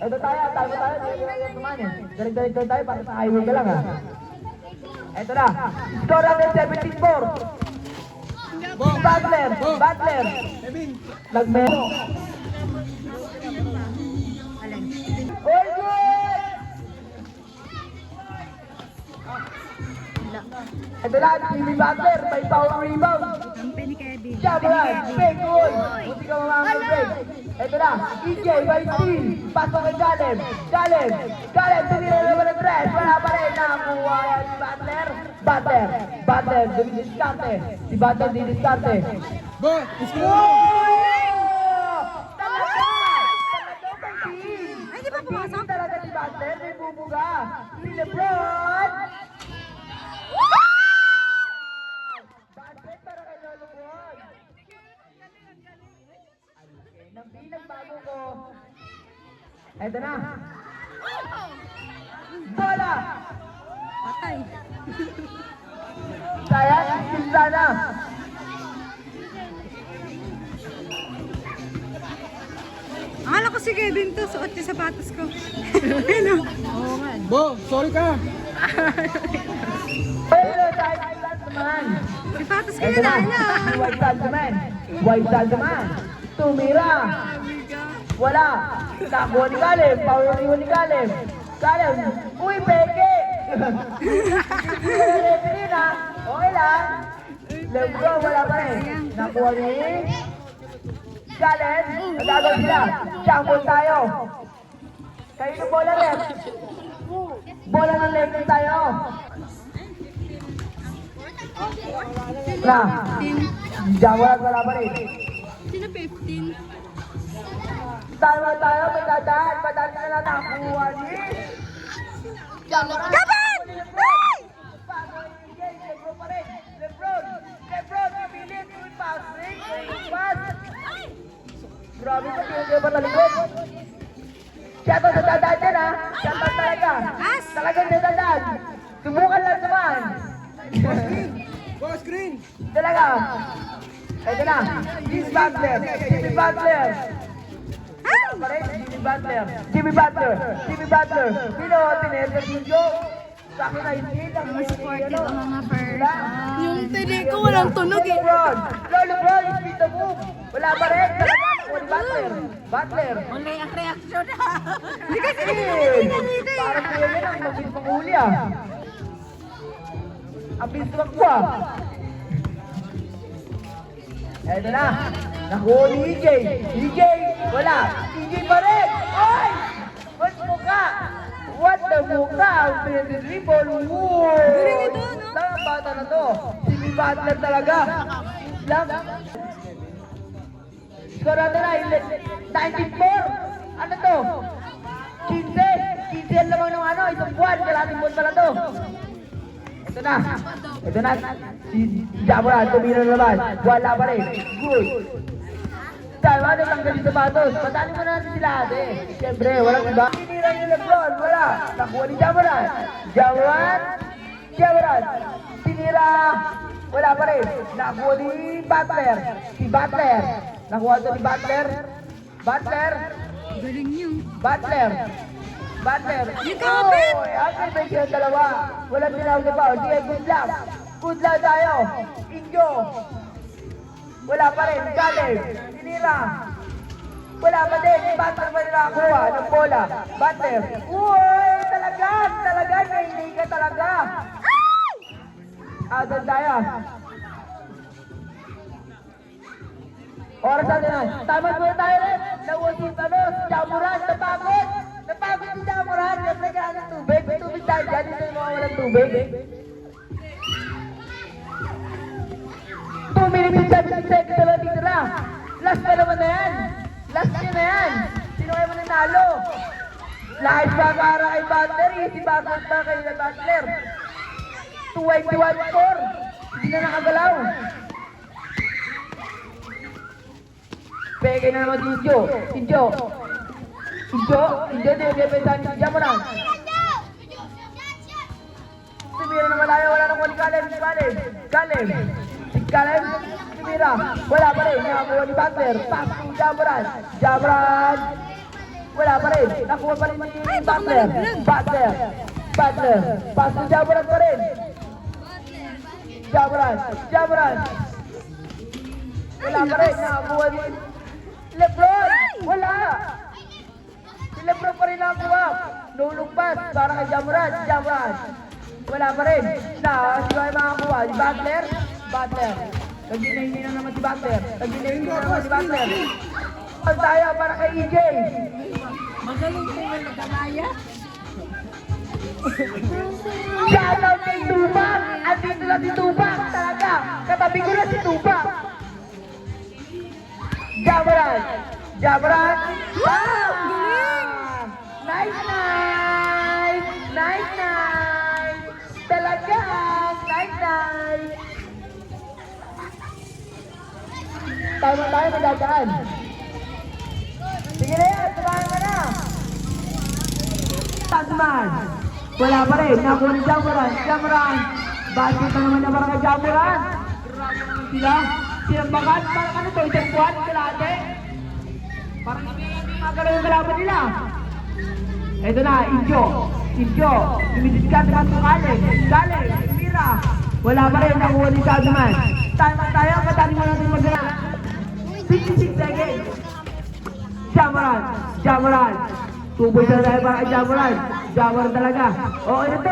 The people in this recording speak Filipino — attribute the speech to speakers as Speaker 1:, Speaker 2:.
Speaker 1: Ito tayo, naman eh. Galing tayo, para sa highway ka lang ha. Ito na, score natin 17-4. Butler. Nagmero. All good! Ito na, Jimmy Butler, may power rebound.
Speaker 2: Kampi ni Kevin.
Speaker 1: Jabaran, big goal. Buti ka mamamang break. Ito na, EJ, by steal. Pasok kay Caleb. Caleb, tumira naman ang tres. Wala pa rin. Nakakuha yan si Butler. Butler, dumidiskarte. Si Butler didiskarte.
Speaker 2: Ay, di ba pumasok?
Speaker 1: Talaga si Butler, may bubuga. Si Lebron. Butler para kay Lebron. Nang pinagbago ko. Eto na. Bola!
Speaker 2: Patay.
Speaker 1: Sayang, sila na.
Speaker 2: Akala ko si Kevin to, suot yung sapatos ko. Ano? Oo nga.
Speaker 3: Bo, sorry ka.
Speaker 1: Pero dahil sila naman.
Speaker 2: Sapatos ko
Speaker 1: Eto
Speaker 2: yun,
Speaker 1: na.
Speaker 2: ano?
Speaker 1: White Saldaman. Tumira. Wala. Nakuha ni Caleb. Power ni Caleb. Caleb. Uy, peke. Referee na. Okay lang. Lebron, wala pa rin. Nakuha ni Caleb. Nagagaw sila. Shampoo tayo. Kayo ng bola rin. Bola ng Lakers tayo. Na. Jawaran, wala pa rin.
Speaker 2: Sino 15?
Speaker 1: Tayo, may dadaan. Padaan na lang nakakuha ni Jawaran.
Speaker 2: Ay!
Speaker 1: Lebron pa rin. Lebron, pipilit. Good passing. Pass. Grabe ko, pinagay pa talikod. Shoutout sa dadaan dyan ha. Shoutout talaga. Talagang sa dadaan. Subukan lang naman.
Speaker 3: Boss Green.
Speaker 1: Talaga. Ito na. Jimmy Butler. Jimmy Butler. Sino tinir sa video? Sa akin ay hindi.
Speaker 2: Supportive ang mga person. Yung tele ko walang tunog eh.
Speaker 1: LeBron, speed the move. Wala pa rin. Butler.
Speaker 2: Wala ang reaction ha. Hindi kasi
Speaker 1: Parang kuya yan ang mabilis panghuli ah. Ang bilis tumakbo ah. Eto na. Nakuha ni EJ. Wala. EJ pa rin. Ay! What mukha? What the mukha? Ang pinag-dribble. Woo!
Speaker 2: Galing ito, no?
Speaker 1: Ang bata na to. Jimmy Butler talaga. Lang. Score natin na. 94. Ano to? 15. 15 lamang ng ano. Isang buwan. Kalating buwan pala to. Ito na. Si Jabaran, tumira na naman. Wala pa rin. Good. Dahil ano tanggal yung sapatos. Patali mo na natin sila ate. Siyempre, walang iba. Tinira ni Lebron. Wala. Nakuha ni Jabaran. Jabaran. Tinira. Wala pa rin. Nakuha ni Butler. Si Butler. Nakuha ito ni Butler.
Speaker 2: Galing niyo.
Speaker 1: Butler.
Speaker 2: Yung kapit!
Speaker 1: Oy, atin ba yung dalawa? Walang tinawag na foul. Sige, good luck. Good luck tayo. Injo. Wala pa rin. Caleb. Tinira. Wala pa din. Butler pa rin nakakuha ng bola. Butler. Uy, talaga. Hindi ka talaga. Doon tayo. Oras natin na. Tama muna tayo rin. Nausin pa nun. Jamuran. Napagod si Jamuran. Kasi kaya ng tubig. May tubig tayo dyan. Dito yung mga walang tubig. 2 minutes and 17 seconds na lang dito na. Last pa naman na yan. Last yun na yan. Sino kayo mananalo? Live pa para kay Butler. Easy basket pa kay Butler. 221 score. Hindi na nakagalaw. Peke na naman si Injo. Hindi depensa ni Jamuran. Tumira naman tayo. Wala nang kuha ni Caleb. Tumira. Wala pa rin. Nakakuha ni Butler. Pass to Jamuran. Wala pa rin. Nakuha pa rin ni
Speaker 2: Ay, baka
Speaker 1: Butler.
Speaker 2: malaglag.
Speaker 1: Butler. Pass ni Jamoran pa rin. Jamoran. Wala pa rin. Nakakuha ni Lebron. Wala. Si Lebron pa rin nakakuha. Nulong pass para kay Jamoran. Wala pa rin. Sino ay makakuha? Si Butler. Nag-inahin na naman si Butler. Ang tayo para kay EJ.
Speaker 2: Magaling ko yung nagkamaya.
Speaker 1: Shoutout kay Tupac! At dito na si Tupac talaga! Katabi ko na si Tupac! Jamoran! Ah! Nice! Talaga! Nice! Tayo magdadaan. Sige na yan! Sabahan ka na! Tagman! Wala pa rin. Nakuha ni Jamoran. Basket na naman na para kay Jamoran. Grabe naman sila. Sinambakan. Parang ano to? Isang buwan? Kalate? Parang hindi magalaw yung kalaban nila. Ito na. Injo. Dumidiskat naman sa Kale. Mira. Wala pa rin. Nakuha ni Tagman. Tayo. Katali mo natin magalaw. 56 seconds. Jamoran. Tuboy na tayo para kay Jamoran talaga. Oo, ito.